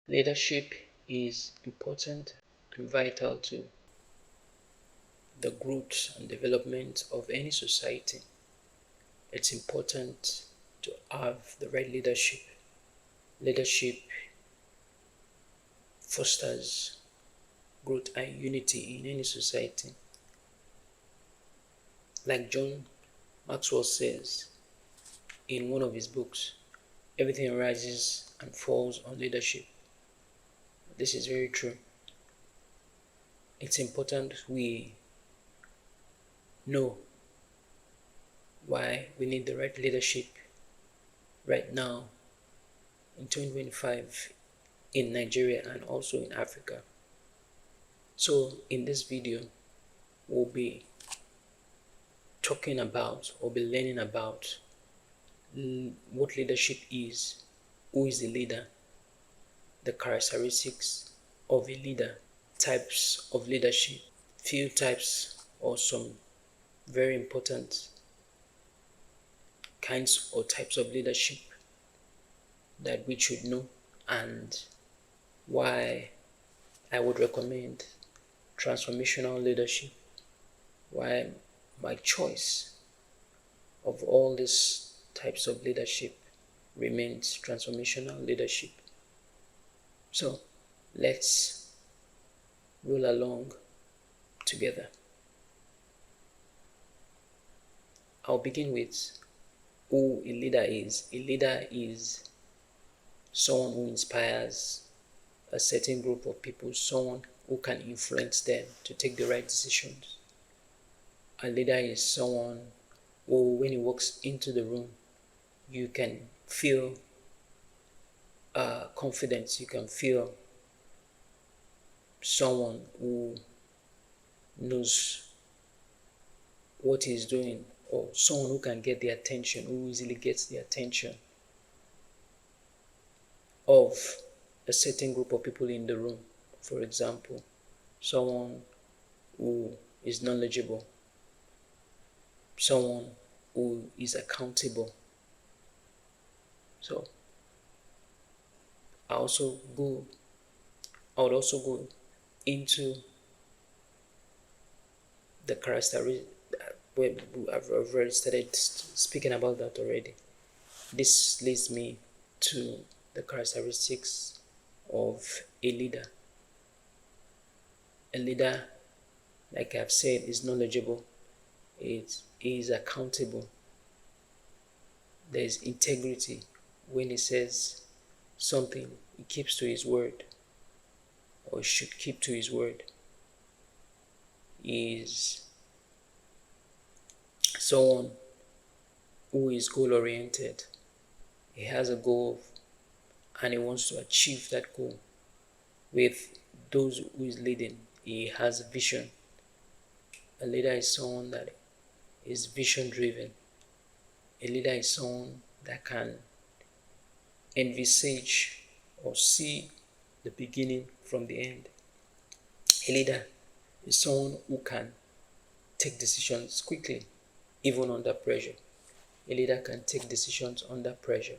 Leadership is important and vital to the growth and development of any society. It's important to have the right leadership. Leadership fosters growth and unity in any society. Like John Maxwell says in one of his books, everything rises and falls on leadership. This is very true. It's important we know why we need the right leadership right now in 2025 in Nigeria and also in Africa. So in this video, we'll be talking about or be learning about what leadership is, who is the leader, the characteristics of a leader, types of leadership, few types or some very important kinds or types of leadership that we should know, and why I would recommend transformational leadership, why my choice of all these types of leadership remains transformational leadership. So let's roll along together. I'll begin with who a leader is. A leader is someone who inspires a certain group of people, someone who can influence them to take the right decisions. A leader is someone who, when he walks into the room, you can feel confidence, you can feel someone who knows what he's doing, or someone who can get the attention, who easily gets the attention of a certain group of people in the room. For example, someone who is knowledgeable, someone who is accountable. So I would also go into the characteristics. I've already started speaking about that already. This leads me to the characteristics of a leader. A leader, like I've said, is knowledgeable. It is accountable. There is integrity. When he says something, he keeps to his word, or should keep to his word. He is someone who is goal-oriented. He has a goal and he wants to achieve that goal. With those who is leading, he has a vision. A leader is someone that is vision-driven. A leader is someone that can envisage or see the beginning from the end. A leader is someone who can take decisions quickly, even under pressure. A leader can take decisions under pressure.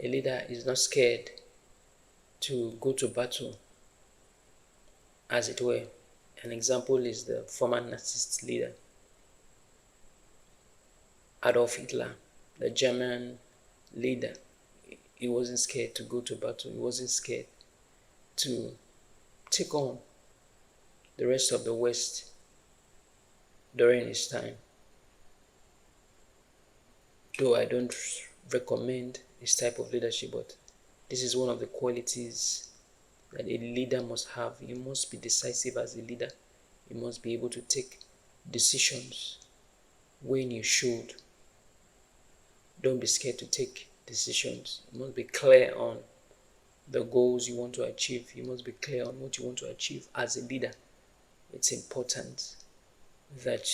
A leader is not scared to go to battle, as it were. An example is the former Nazi leader, Adolf Hitler, the German leader. He wasn't scared to go to battle. He wasn't scared to take on the rest of the West during his time. Though I don't recommend this type of leadership, but this is one of the qualities that a leader must have. You must be decisive as a leader. You must be able to take decisions when you should. Don't be scared to take decisions. You must be clear on the goals you want to achieve. You must be clear on what you want to achieve as a leader. It's important that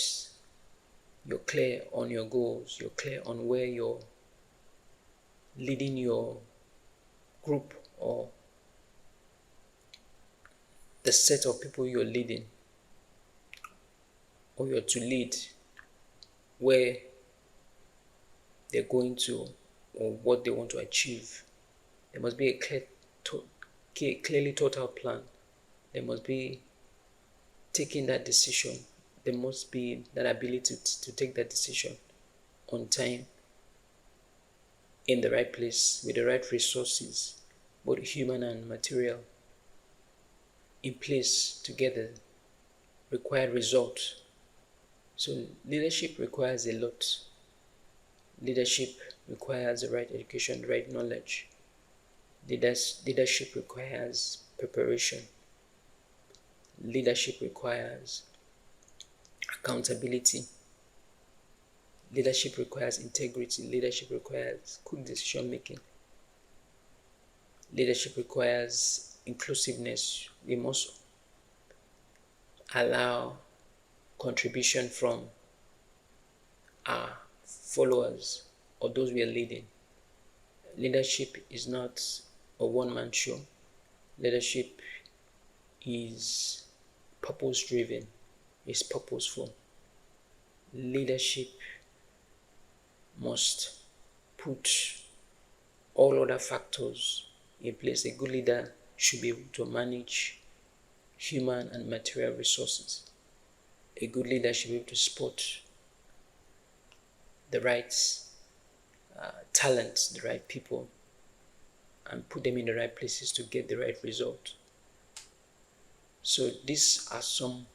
you're clear on your goals. You're clear on where you're leading your group or the set of people you're leading or you're to lead, where they're going to or what they want to achieve. There must be a clearly thought out plan. There must be taking that decision. There must be that ability to take that decision on time, in the right place, with the right resources, both human and material, in place together, required results. So leadership requires a lot. Leadership requires the right education, the right knowledge. Leadership requires preparation. Leadership requires accountability. Leadership requires integrity. Leadership requires quick decision making. Leadership requires inclusiveness. We must allow contribution from our followers or those we are leading. Leadership is not a one-man show. Leadership is purpose-driven, is purposeful. Leadership must put all other factors in place. A good leader should be able to manage human and material resources. A good leader should be able to spot the right talents, the right people, and put them in the right places to get the right result. So these are some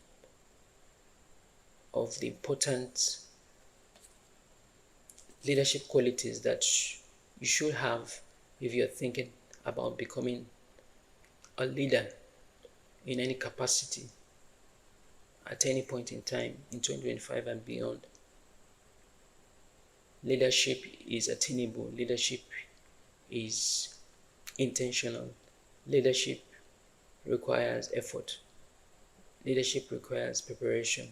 of the important leadership qualities that you should have if you're thinking about becoming a leader in any capacity at any point in time in 2025 and beyond. Leadership is attainable. Leadership is intentional. Leadership requires effort. Leadership requires preparation.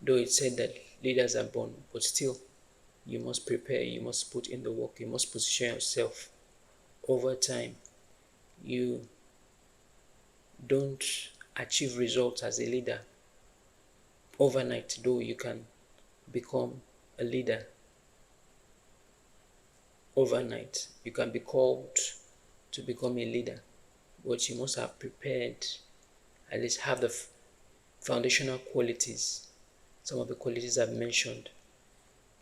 Though it's said that leaders are born, but still, you must prepare, you must put in the work, you must position yourself. Over time, you don't achieve results as a leader overnight, though you can become a leader overnight. You can be called to become a leader, but you must have prepared, at least have the foundational qualities, some of the qualities I've mentioned,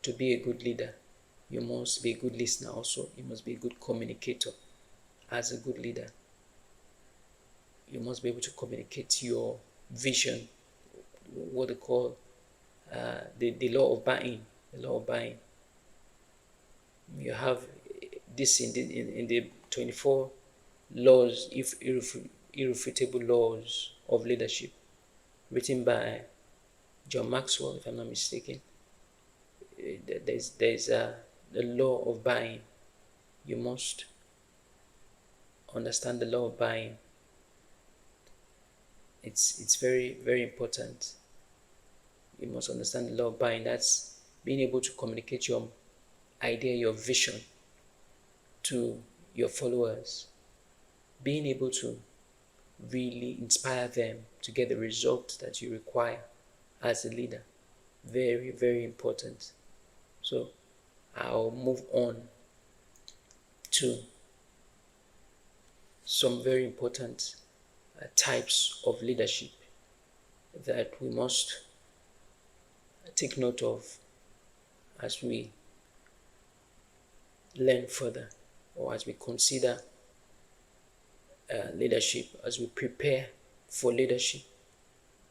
to be a good leader. You must be a good listener also. You must be a good communicator as a good leader. You must be able to communicate your vision, what they call the law of buying. The law of buying. You have this in the 24 laws, irrefutable laws of leadership, written by John Maxwell, if I'm not mistaken. There's the law of buying. You must understand the law of buying. It's very, very important. You must understand the law of buying. That's being able to communicate your idea, your vision to your followers. Being able to really inspire them to get the result that you require as a leader. Very, very important. So I'll move on to some very important types of leadership that we must take note of as we learn further, or as we consider leadership, as we prepare for leadership.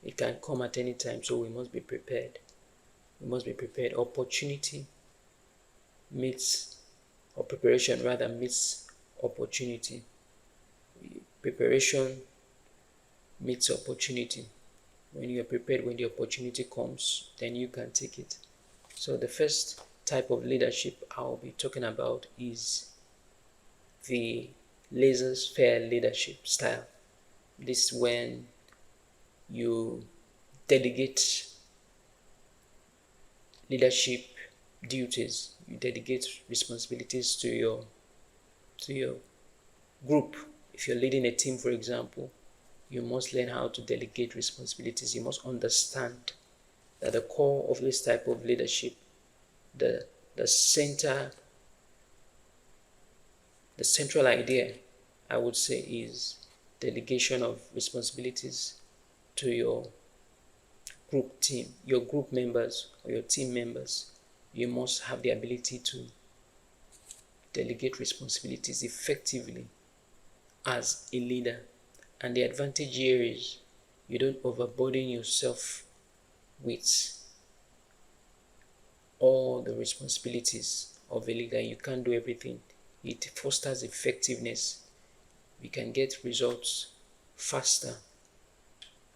It can come at any time, so we must be prepared. We must be prepared. Opportunity meets, or preparation rather, meets opportunity. Preparation meets opportunity. When you are prepared, when the opportunity comes, then you can take it. So the first type of leadership I'll be talking about is the laissez-faire leadership style. This is when you delegate leadership duties, you delegate responsibilities to your group. If you're leading a team, for example, you must learn how to delegate responsibilities. You must understand that the core of this type of leadership, the central idea I would say, is delegation of responsibilities to your group team, your group members or your team members. You must have the ability to delegate responsibilities effectively as a leader. And the advantage here is you don't overburden yourself with all the responsibilities of a leader. You can't do everything. It fosters effectiveness. We can get results faster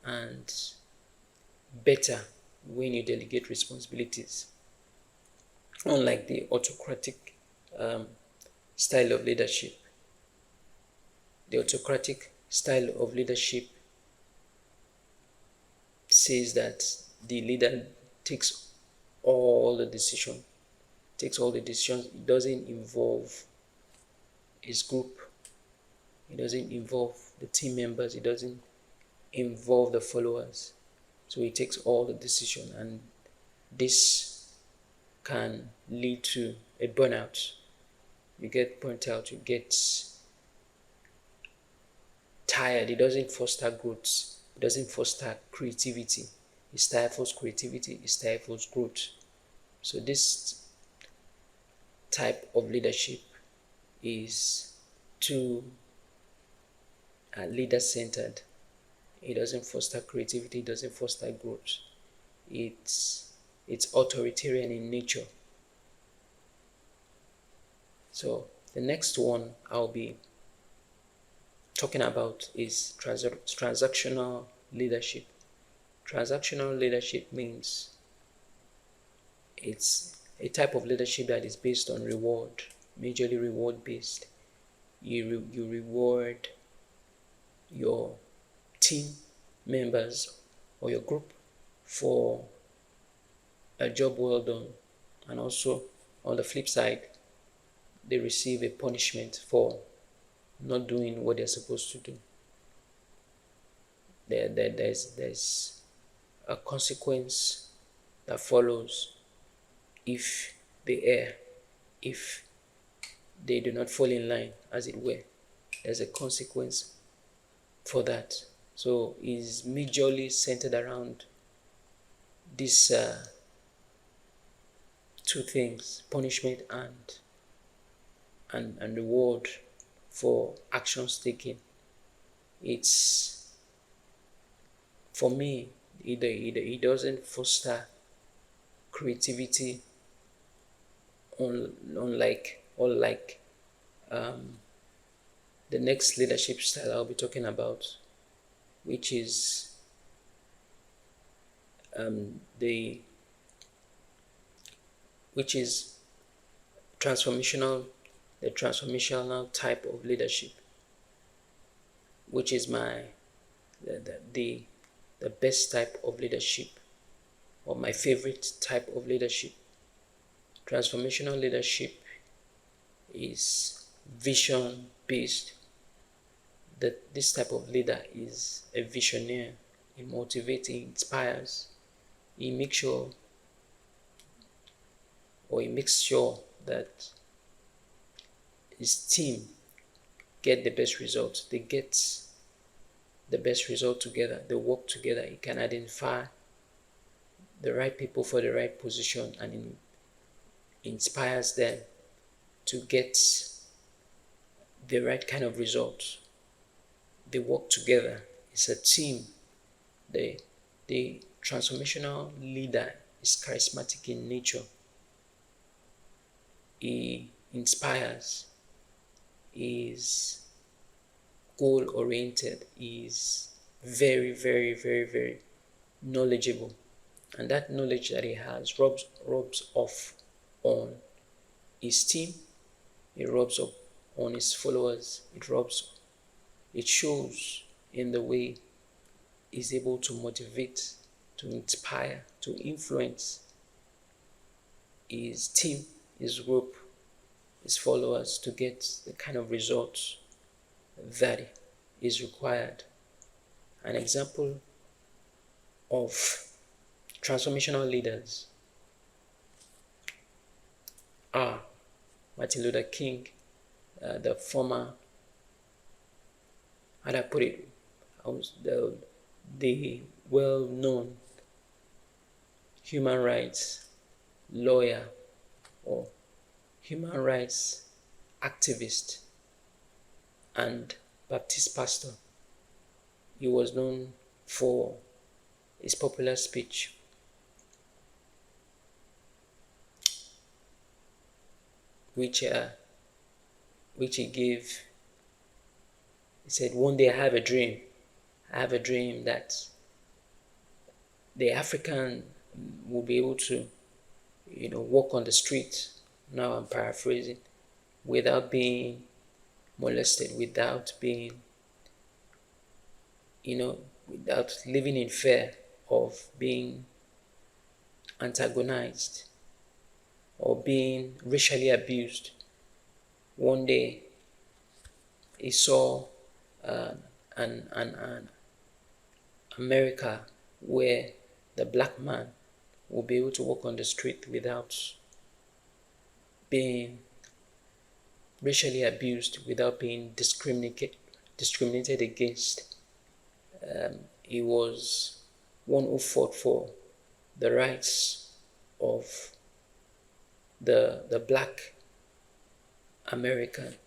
and better when you delegate responsibilities. Unlike the autocratic style of leadership. The autocratic style of leadership says that the leader takes all the decisions. It doesn't involve his group. It doesn't involve the team members. It doesn't involve the followers. So he takes all the decision, and this can lead to a burnout. You get burnt out. You get tired. It doesn't foster growth. It doesn't foster creativity. It stifles creativity. It stifles growth. So this type of leadership is too leader-centered. It doesn't foster creativity. It doesn't foster growth. It's authoritarian in nature. So the next one I'll be talking about is transactional leadership. Transactional leadership means it's a type of leadership that is based on reward, majorly reward based. You reward your team members or your group for a job well done, and also on the flip side, they receive a punishment for not doing what they're supposed to do. There's a consequence that follows if they err, if they do not fall in line, as it were. There's a consequence for that. So it's majorly centered around these two things: punishment and reward for actions taken. It's, for me, it doesn't foster creativity unlike the next leadership style I'll be talking about, which is transformational, the transformational type of leadership, which is the best type of leadership, or my favorite type of leadership. Transformational leadership is vision based. That this type of leader is a visionary. He motivates, he inspires. He makes sure that his team get the best results. They get the best result together. They work together. He can identify the right people for the right position, and inspires them to get the right kind of results. They work together. It's a team. The transformational leader is charismatic in nature. He inspires. He is goal-oriented. He is very, very, very, very knowledgeable. And that knowledge that he has rubs off on his team. It rubs off on his followers. It shows in the way he's able to motivate, to inspire, to influence his team, his group, his followers to get the kind of results that is required. An example of transformational leaders are Martin Luther King, the former how do I put it? The well-known human rights lawyer or human rights activist and Baptist pastor. He was known for his popular speech, which he gave. He said, "One day I have a dream. I have a dream that the African will be able to, walk on the street." Now I'm paraphrasing, without being molested, without being, without living in fear of being antagonized or being racially abused. One day, he saw an America where the black man will be able to walk on the street without being racially abused, without being discriminated against. He was one who fought for the rights of the black American,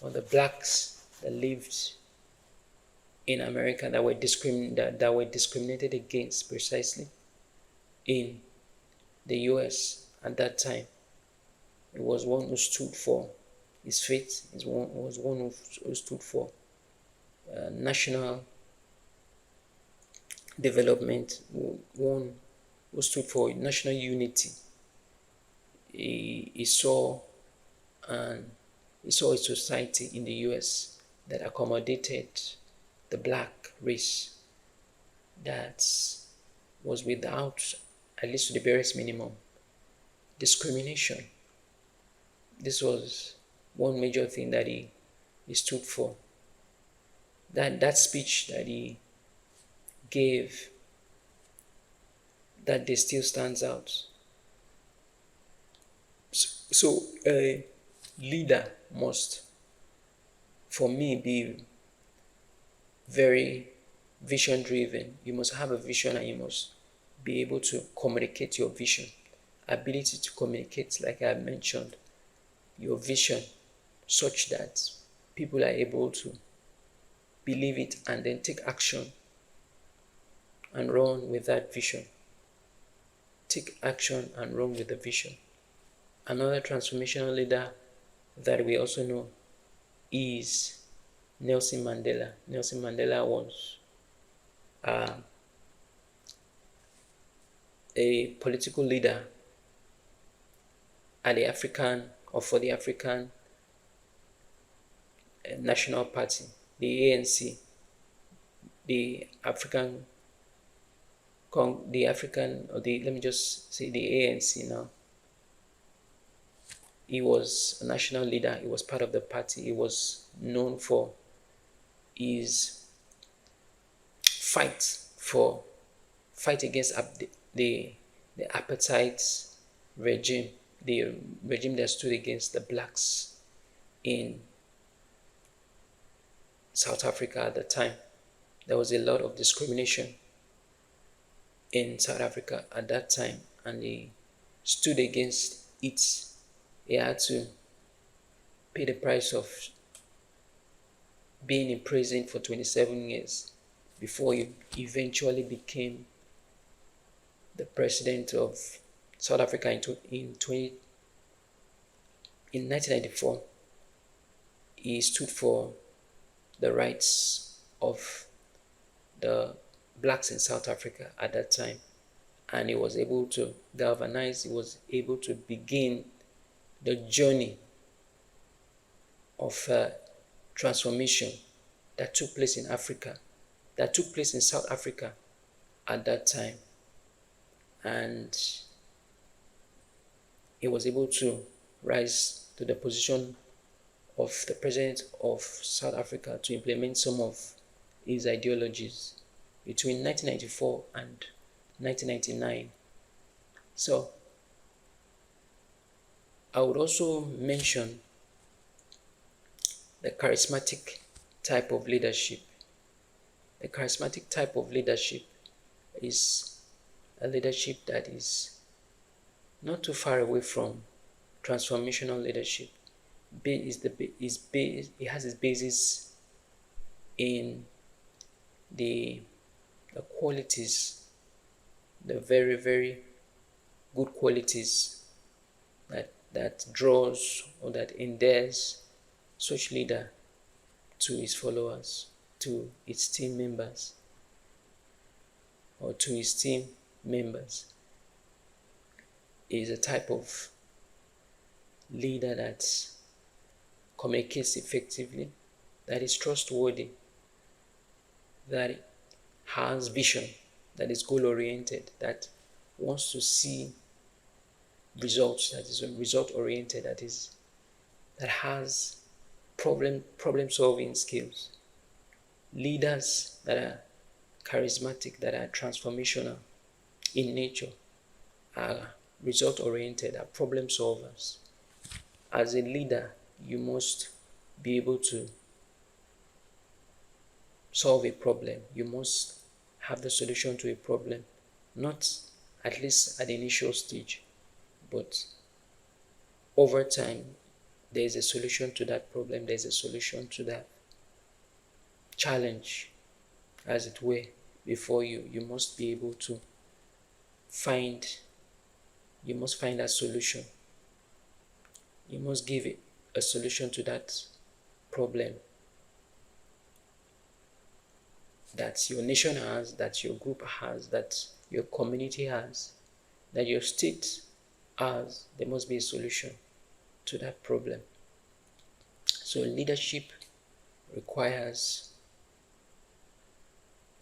or the blacks that lived in America that were discriminated against precisely in the US at that time. It was one who stood for his faith. It was one who stood for national development, one who stood for national unity. He saw a society in the US that accommodated the black race, that was without, at least to the barest minimum, discrimination. This was one major thing that he stood for. That speech that he gave that day still stands out. So a leader must, for me, be very vision driven. You must have a vision and you must be able to communicate your vision. Ability to communicate, like I mentioned, your vision such that people are able to believe it and then take action and run with that vision. Take action and run with the vision. Another transformational leader that we also know is Nelson Mandela. Nelson Mandela was a political leader at the African, or for the African National Party, the ANC, let me just say the ANC now. He was a national leader. He was part of the party. He was known for his fight against the apartheid regime, the regime that stood against the blacks in South Africa at the time. There was a lot of discrimination in South Africa at that time, and he stood against it. He had to pay the price of being in prison for 27 years before he eventually became the president of South Africa in 1994. He stood for the rights of the blacks in South Africa at that time, and he was able to galvanize, he was able to begin the journey of transformation that took place in Africa, that took place in South Africa at that time. And he was able to rise to the position of the president of South Africa to implement some of his ideologies between 1994 and 1999. So I would also mention the charismatic type of leadership The charismatic type of leadership is a leadership that is not too far away from transformational leadership. It has its basis in the qualities, the very, very good qualities that draws or that endears such leader to his followers, to its team members, or to his team members. Is a type of leader that communicates effectively, that is trustworthy, that has vision, that is goal-oriented, that wants to see results, that is result-oriented, that has problem-solving skills. Leaders that are charismatic, that are transformational in nature, are result-oriented, are problem solvers. As a leader, you must be able to solve a problem. You must have the solution to a problem, not at least at the initial stage, but over time, there is a solution to that problem, there is a solution to that challenge, as it were, before you. You must be able to find that solution. You must give it a solution to that problem that your nation has, that your group has, that your community has, that your state has. There must be a solution to that problem. So leadership requires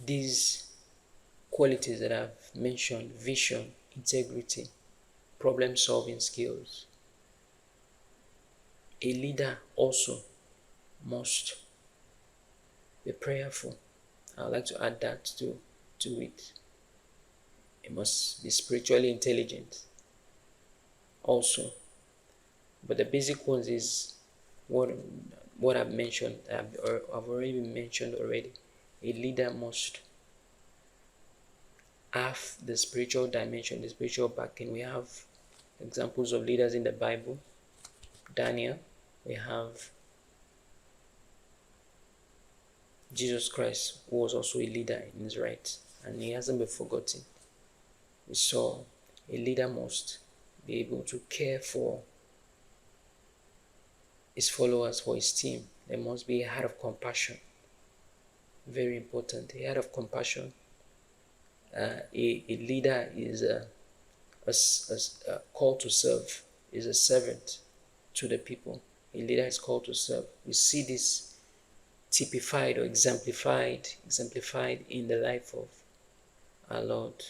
these qualities that I've mentioned: vision, integrity, problem-solving skills. A leader also must be prayerful. I'd like to add that to it. It must be spiritually intelligent also. But the basic ones is what I've mentioned. I've already mentioned already. A leader must have the spiritual dimension, the spiritual backing. We have examples of leaders in the Bible. Daniel. We have Jesus Christ, who was also a leader in his right, and he hasn't been forgotten. We saw a leader must be able to care for his followers, for his team. There must be a heart of compassion. Very important. A heart of compassion. A leader is a called to serve, is a servant to the people. A leader is called to serve. We see this typified or exemplified in the life of our Lord